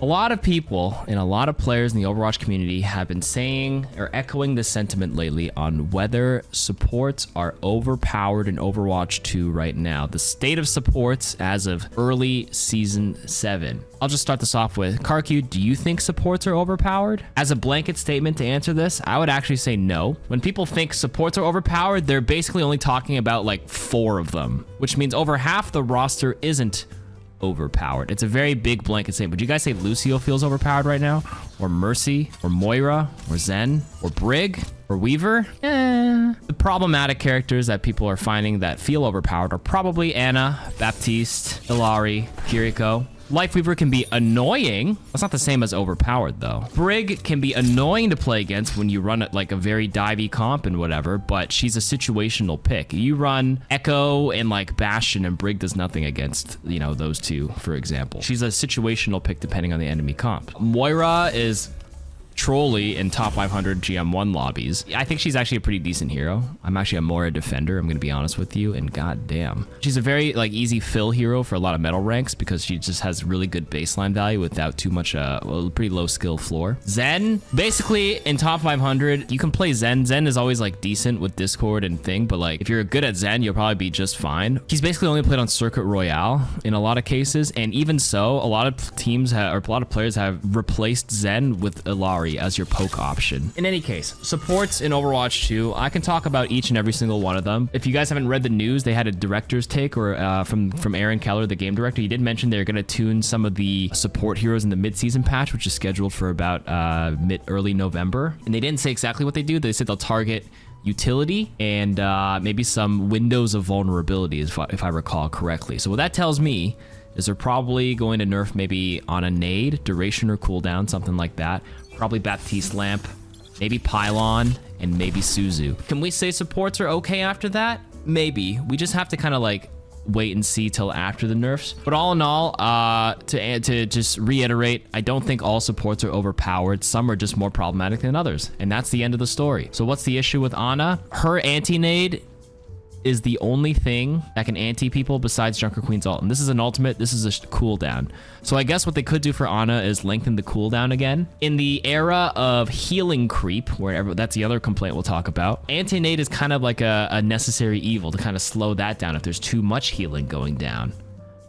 A lot of people and a lot of players in the Overwatch community have been saying or echoing this sentiment lately on whether supports are overpowered in Overwatch 2 right now. The state of supports as of early season 7. I'll just start this off with KarQ. Do you think supports are overpowered? As a blanket statement to answer this, I would actually say no. When people think supports are overpowered, they're basically only talking about like 4 of them, which means over half the roster isn't overpowered. It's a very big blanket statement. Would you guys say Lucio feels overpowered right now? Or Mercy? Or Moira? Or Zen? Or Brig? Or Weaver? The problematic characters that people are finding that feel overpowered are probably Ana, Baptiste, Illari, Kiriko. Lifeweaver can be annoying. That's not the same as overpowered, though. Brig can be annoying to play against when you run it like a very divey comp and whatever, but she's a situational pick. You run Echo and like Bastion, and Brig does nothing against, you know, those two, for example. She's a situational pick depending on the enemy comp. Moira is trolly in top 500 GM1 lobbies. I think she's actually a pretty decent hero. I'm actually a Moira defender, I'm gonna be honest with you, and goddamn. She's a very like easy fill hero for a lot of metal ranks because she just has really good baseline value without too much, well, pretty low skill floor. Zen, basically in top 500, you can play Zen. Zen is always like decent with Discord and thing, but like if you're good at Zen, you'll probably be just fine. He's basically only played on Circuit Royale in a lot of cases, and even so, a lot of teams or a lot of players have replaced Zen with Illari as your poke option. In any case, supports in Overwatch 2, I can talk about each and every single one of them. If you guys haven't read the news, they had a director's take or from Aaron Keller, the game director. He did mention they're going to tune some of the support heroes in the mid-season patch, which is scheduled for about early November. And they didn't say exactly what they do. They said they'll target utility and maybe some windows of vulnerability, if I recall correctly. So what that tells me is they're probably going to nerf maybe on a nade, duration or cooldown, something like that. Probably Baptiste lamp, maybe Pylon, and maybe Suzu. Can we say supports are okay after that? Maybe. We just have to kind of like wait and see till after the nerfs. But all in all, to just reiterate, I don't think all supports are overpowered. Some are just more problematic than others, and that's the end of the story. So what's the issue with Ana? Her anti-nade is the only thing that can anti people besides Junker Queen's ult. And this is an ultimate, this is a cooldown. So I guess what they could do for Ana is lengthen the cooldown again. In the era of healing creep, wherever, that's the other complaint we'll talk about, anti-nade is kind of like a necessary evil to kind of slow that down if there's too much healing going down.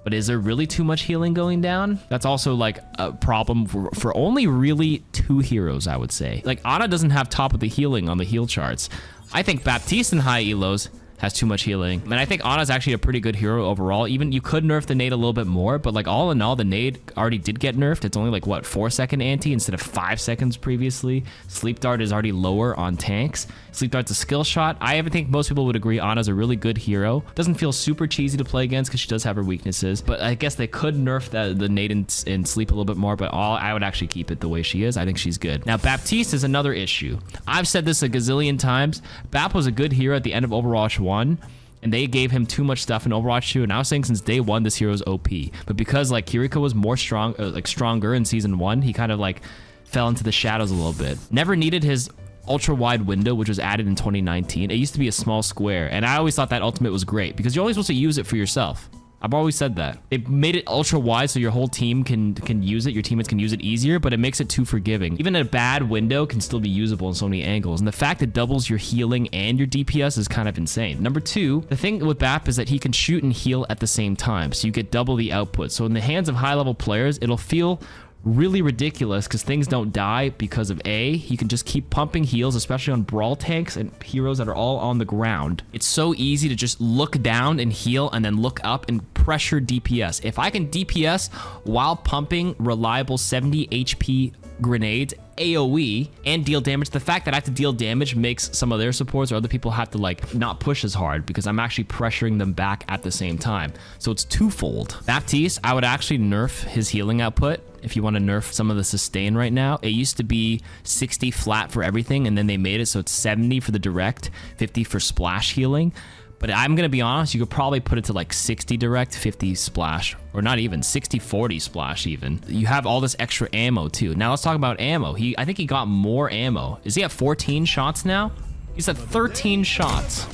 But is there really too much healing going down? That's also like a problem for only really 2 heroes, I would say. Like Ana doesn't have top of the healing on the heal charts. I think Baptiste in high elos has too much healing. And I think Ana's actually a pretty good hero overall. Even you could nerf the nade a little bit more, but like all in all, the nade already did get nerfed. It's only like what, 4-second anti instead of 5 seconds previously. Sleep dart is already lower on tanks. Sleep dart's a skill shot. I think most people would agree Ana's a really good hero. Doesn't feel super cheesy to play against because she does have her weaknesses, but I guess they could nerf the nade in sleep a little bit more, but I would actually keep it the way she is. I think she's good. Now, Baptiste is another issue. I've said this a gazillion times. Bap was a good hero at the end of Overwatch 1, and they gave him too much stuff in Overwatch 2, and I was saying since day 1 this hero's OP, but because like Kiriko was more stronger in season 1, he kind of like fell into the shadows a little bit. Never needed his ultra wide window, which was added in 2019. It used to be a small square, and I always thought that ultimate was great because you're only supposed to use it for yourself. I've always said that. They made it ultra wide so your whole team can use it, your teammates can use it easier, but it makes it too forgiving. Even a bad window can still be usable in so many angles, and the fact it doubles your healing and your DPS is kind of insane. Number 2, the thing with Bap is that he can shoot and heal at the same time, so you get double the output. So in the hands of high-level players, it'll feel really ridiculous because things don't die because of he can just keep pumping heals, especially on brawl tanks and heroes that are all on the ground. It's so easy to just look down and heal and then look up and pressure DPS. If I can DPS while pumping reliable 70 HP grenades AoE and deal damage, the fact that I have to deal damage makes some of their supports or other people have to like not push as hard because I'm actually pressuring them back at the same time. So it's twofold. Baptiste, I would actually nerf his healing output. If you want to nerf some of the sustain right now, it used to be 60 flat for everything, and then they made it so it's 70 for the direct, 50 for splash healing. But I'm going to be honest, you could probably put it to like 60 direct, 50 splash, or not even 60-40 splash even. You have all this extra ammo too. Now let's talk about ammo. I think he got more ammo. Is he at 14 shots now? He's at 13 shots.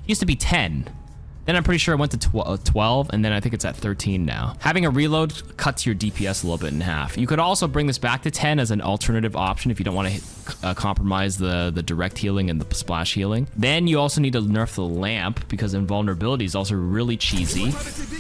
He used to be 10. Then I'm pretty sure it went to 12, and then I think it's at 13 now. Having a reload cuts your DPS a little bit in half. You could also bring this back to 10 as an alternative option if you don't want to compromise the direct healing and the splash healing. Then you also need to nerf the lamp because invulnerability is also really cheesy.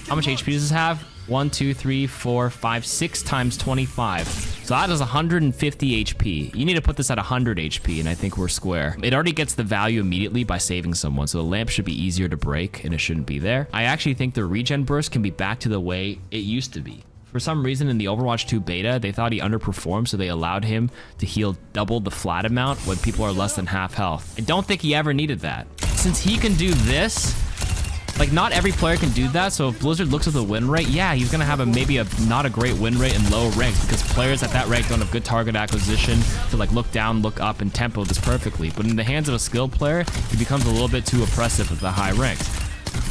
How much HP does this have? 1, 2, 3, 4, 5, 6 times 25. So that is 150 HP. You need to put this at 100 HP, and I think we're square. It already gets the value immediately by saving someone, so the lamp should be easier to break, and it shouldn't be there. I actually think the regen burst can be back to the way it used to be. For some reason in the Overwatch 2 beta, they thought he underperformed, so they allowed him to heal double the flat amount when people are less than half health. I don't think he ever needed that. Since he can do this, like, not every player can do that, so if Blizzard looks at the win rate, yeah, he's gonna have maybe not a great win rate in low ranks because players at that rank don't have good target acquisition to like look down, look up, and tempo this perfectly. But in the hands of a skilled player, he becomes a little bit too oppressive at the high ranks.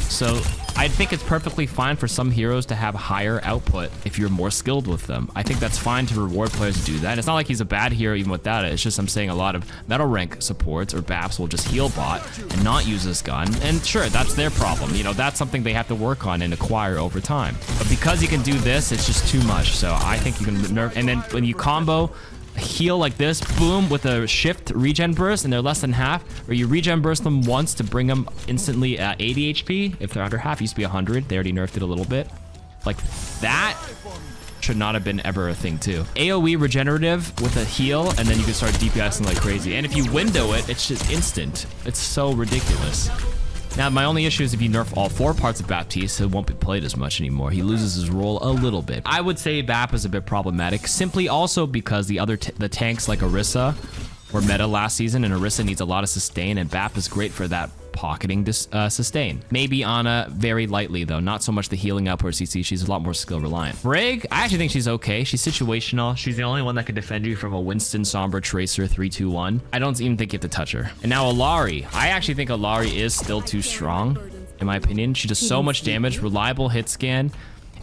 So I think it's perfectly fine for some heroes to have higher output if you're more skilled with them. I think that's fine to reward players to do that. And it's not like he's a bad hero even without it. It's just I'm saying a lot of metal rank supports or Baps will just heal bot and not use this gun. And sure, that's their problem. You know, that's something they have to work on and acquire over time. But because you can do this, it's just too much. So I think you can nerf. And then when you combo heal like this, boom, with a shift regen burst, and they're less than half, or you regen burst them once to bring them instantly at 80 HP. If they're under half, it used to be 100. They already nerfed it a little bit. Like that should not have been ever a thing too. AoE regenerative with a heal, and then you can start DPSing like crazy. And if you window it, it's just instant. It's so ridiculous. Now, my only issue is if you nerf all 4 parts of Baptiste, it won't be played as much anymore. He loses his role a little bit. I would say Bap is a bit problematic, simply also because the tanks like Orisa were meta last season, and Orisa needs a lot of sustain, and Bap is great for that pocketing sustain. Maybe Ana very lightly though, not so much the healing up or CC. She's a lot more skill reliant. Brig, I actually think she's okay. She's situational. She's the only one that can defend you from a Winston Sombra Tracer 3-2-1. I don't even think you have to touch her. And now Illari. I actually think Illari is still too strong, in my opinion. She does so much damage, reliable hit scan.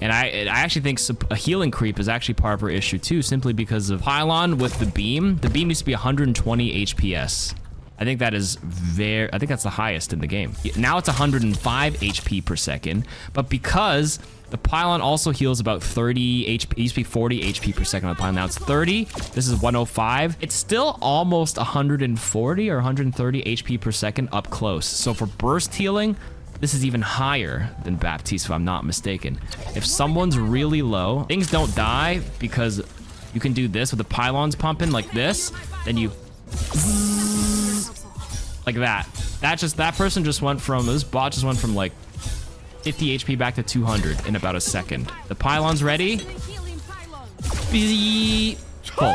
And I actually think a healing creep is actually part of her issue too, simply because of Pylon with the beam. The beam used to be 120 HPS. I think that is I think that's the highest in the game. Now it's 105 HP per second, but because the Pylon also heals about 30 HP, it used to be 40 HP per second on the Pylon. Now it's 30, this is 105. It's still almost 140 or 130 HP per second up close. So for burst healing, this is even higher than Baptiste, if I'm not mistaken. If someone's really low, things don't die because you can do this with the Pylons pumping like this, then you like that. That person just went from, this bot just went from like 50 HP back to 200 in about a second. The Pylon's ready. Cool.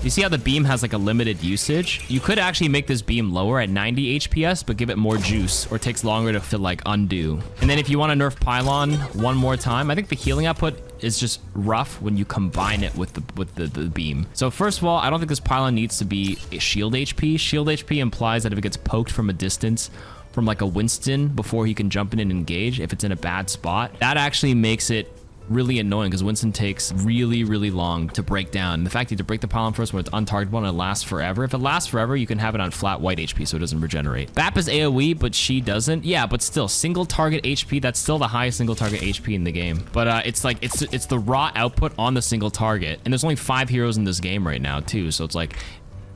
You see how the beam has like a limited usage? You could actually make this beam lower at 90 HPS, but give it more juice, or it takes longer to like undo. And then if you want to nerf Pylon one more time, I think the healing output is just rough when you combine it with the beam. So first of all, I don't think this Pylon needs to be a shield HP. Shield HP implies that if it gets poked from a distance from like a Winston before he can jump in and engage, if it's in a bad spot, that actually makes it really annoying because Winston takes really, really long to break down. The fact that you have to break the Pylon first when it's untargetable and it lasts forever. If it lasts forever, you can have it on flat white HP so it doesn't regenerate. Bap is AoE, but she doesn't. Yeah, but still, single target HP, that's still the highest single target HP in the game. But it's like, it's the raw output on the single target. And there's only 5 heroes in this game right now too. So it's like,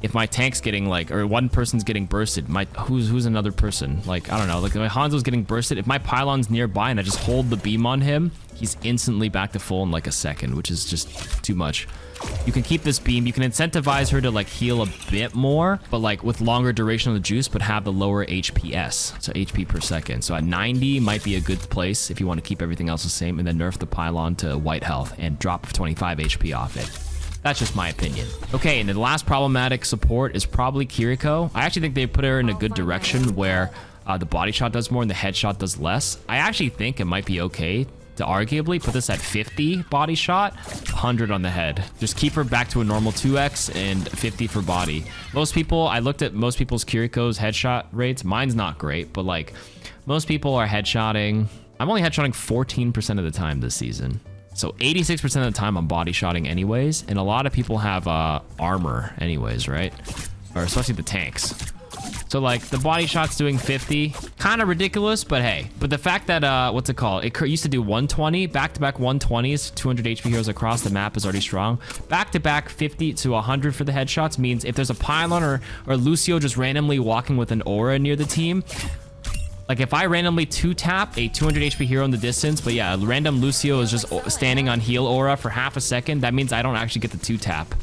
if my tank's getting like, or one person's getting bursted, who's another person? Like, I don't know, like my Hanzo's getting bursted. If my Pylon's nearby and I just hold the beam on him, he's instantly back to full in like a second, which is just too much. You can keep this beam. You can incentivize her to like heal a bit more, but like with longer duration of the juice, but have the lower HPS, so HP per second. So at 90 might be a good place if you want to keep everything else the same, and then nerf the Pylon to white health and drop 25 HP off it. That's just my opinion. Okay, and the last problematic support is probably Kiriko. I actually think they put her in a good direction where the body shot does more and the headshot does less. I actually think it might be okay to arguably put this at 50 body shot, 100 on the head. Just keep her back to a normal 2x and 50 for body. Most people, I looked at most people's Kiriko's headshot rates. Mine's not great, but like most people are headshotting. I'm only headshotting 14% of the time this season. So 86% of the time I'm body shotting anyways, and a lot of people have armor anyways, right? Or especially the tanks. So like the body shot's doing 50, kind of ridiculous, but hey. But the fact that, what's it called? It used to do 120, back-to-back 120s, 200 HP heroes across the map is already strong. Back-to-back 50 to 100 for the headshots means if there's a Pylon or Lucio just randomly walking with an aura near the team, like if I randomly 2-tap a 200 HP hero in the distance, but yeah, a random Lucio is just standing on heal aura for half a second, that means I don't actually get the 2-tap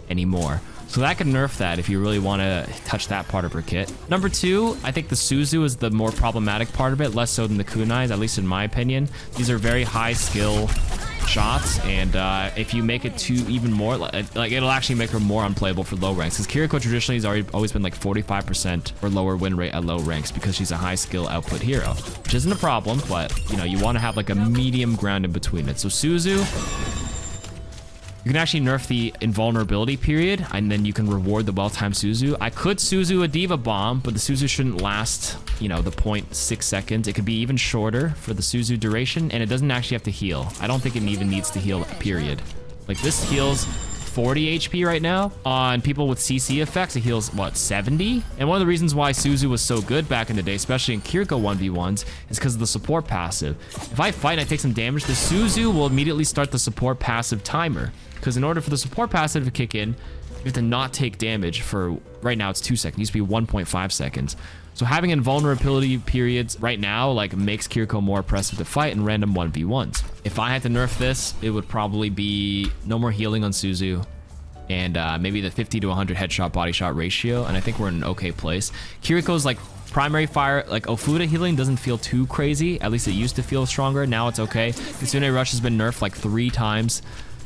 anymore. So that could nerf that if you really want to touch that part of her kit. Number 2, I think the Suzu is the more problematic part of it, less so than the kunais, at least in my opinion. These are very high skill shots, and if you make it to even more, like it'll actually make her more unplayable for low ranks, because Kiriko traditionally has always been like 45% or lower win rate at low ranks because she's a high skill output hero, which isn't a problem, but you know, you want to have like a medium ground in between it. So Suzu, you can actually nerf the invulnerability period, and then you can reward the well-timed Suzu. I could Suzu a Diva Bomb, but the Suzu shouldn't last, you know, the 0.6 seconds. It could be even shorter for the Suzu duration, and it doesn't actually have to heal. I don't think it even needs to heal, period. Like, this heals 40 HP right now. On people with CC effects, it heals, what, 70? And one of the reasons why Suzu was so good back in the day, especially in Kiriko 1v1s, is because of the support passive. If I fight and I take some damage, the Suzu will immediately start the support passive timer. Because in order for the support passive to kick in, you have to not take damage for, right now it's 2 seconds. It used to be 1.5 seconds. So having invulnerability periods right now like makes Kiriko more oppressive to fight in random 1v1s. If I had to nerf this, it would probably be no more healing on Suzu, and maybe the 50 to 100 headshot body shot ratio, and I think we're in an okay place. Kiriko's like primary fire, like Ofuda healing doesn't feel too crazy. At least it used to feel stronger. Now it's okay. Kitsune Rush has been nerfed like 3 times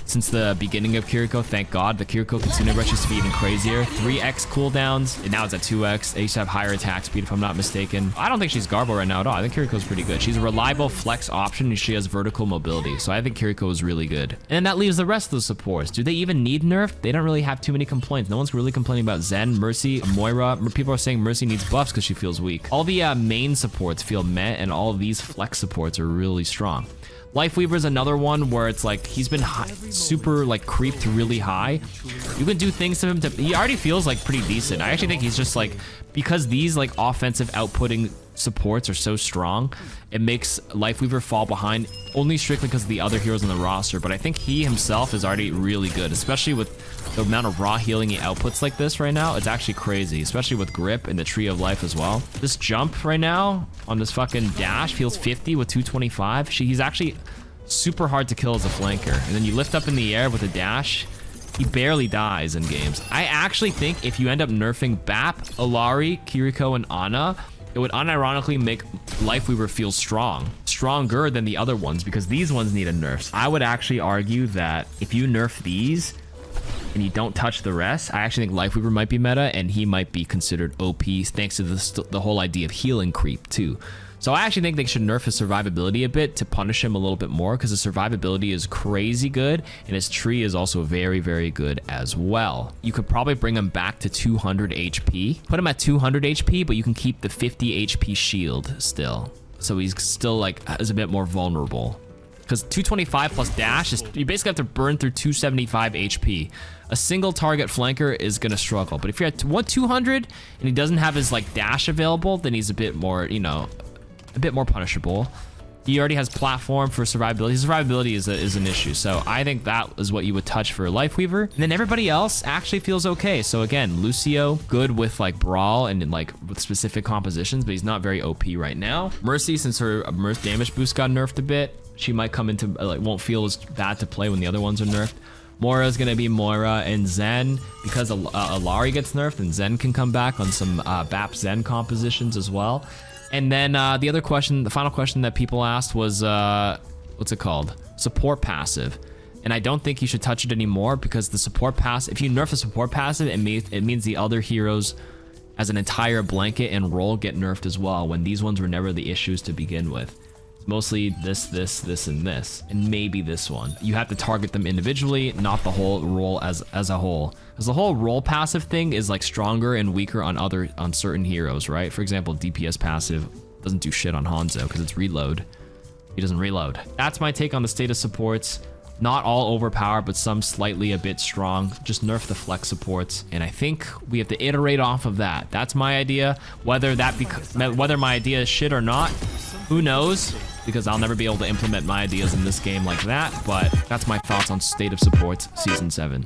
since the beginning of Kiriko, thank God. The Kiriko Kitsune Rush used to be even crazier. 3x cooldowns, and now it's at 2x. They used to have higher attack speed, if I'm not mistaken. I don't think she's Garbo right now at all. I think Kiriko's pretty good. She's a reliable flex option, and she has vertical mobility. So I think Kiriko is really good. And that leaves the rest of the supports. Do they even need nerf? They don't really have too many complaints. No one's really complaining about Zen, Mercy, Moira. People are saying Mercy needs buffs because she feels weak. All the main supports feel meh, and all of these flex supports are really strong. Lifeweaver is another one where it's like he's been super like creeped really high. You can do things to him he already feels like pretty decent. I actually think he's just like, because these like offensive outputting supports are so strong, it makes Lifeweaver fall behind only strictly because of the other heroes on the roster. But I think he himself is already really good, especially with the amount of raw healing he outputs like this right now. It's actually crazy, especially with grip and the Tree of Life as well. This jump right now on this fucking dash feels 50 with 225. He's actually super hard to kill as a flanker. And then you lift up in the air with a dash, he barely dies in games. I actually think if you end up nerfing Bap, Illari, Kiriko, and Ana, it would unironically make Lifeweaver feel stronger than the other ones, because these ones need a nerf. I would actually argue that if you nerf these and you don't touch the rest, I actually think Lifeweaver might be meta, and he might be considered OP thanks to the whole idea of healing creep too. So I actually think they should nerf his survivability a bit to punish him a little bit more, because his survivability is crazy good, and his tree is also very, very good as well. You could probably bring him back to 200 HP. Put him at 200 HP, but you can keep the 50 HP shield still. So he's still like is a bit more vulnerable. Because 225 plus dash is, you basically have to burn through 275 HP. A single target flanker is gonna struggle. But if you're at 200 and he doesn't have his like dash available, then he's a bit more, you know, a bit more punishable. He already has platform for survivability. His survivability is an issue. So I think that is what you would touch for Lifeweaver. And then everybody else actually feels okay. So again, Lucio, good with like Brawl and like with specific compositions, but he's not very OP right now. Mercy, since her damage boost got nerfed a bit, she might come into, like, won't feel as bad to play when the other ones are nerfed. Moira is going to be Moira, and Zen, because Illari gets nerfed, and Zen can come back on some Bap Zen compositions as well. And then the other question, the final question that people asked was, what's it called? Support passive. And I don't think you should touch it anymore, because the support passive, if you nerf the support passive, it means the other heroes as an entire blanket and role get nerfed as well, when these ones were never the issues to begin with. It's mostly this, and this, and maybe this one. You have to target them individually, not the whole role as a whole. Because the whole role passive thing is like stronger and weaker on certain heroes, right? For example, DPS passive doesn't do shit on Hanzo because it's reload. He doesn't reload. That's my take on the state of supports. Not all overpowered, but some slightly a bit strong. Just nerf the flex supports, and I think we have to iterate off of that. That's my idea. Whether my idea is shit or not, who knows? Because I'll never be able to implement my ideas in this game like that. But that's my thoughts on State of Supports Season 7.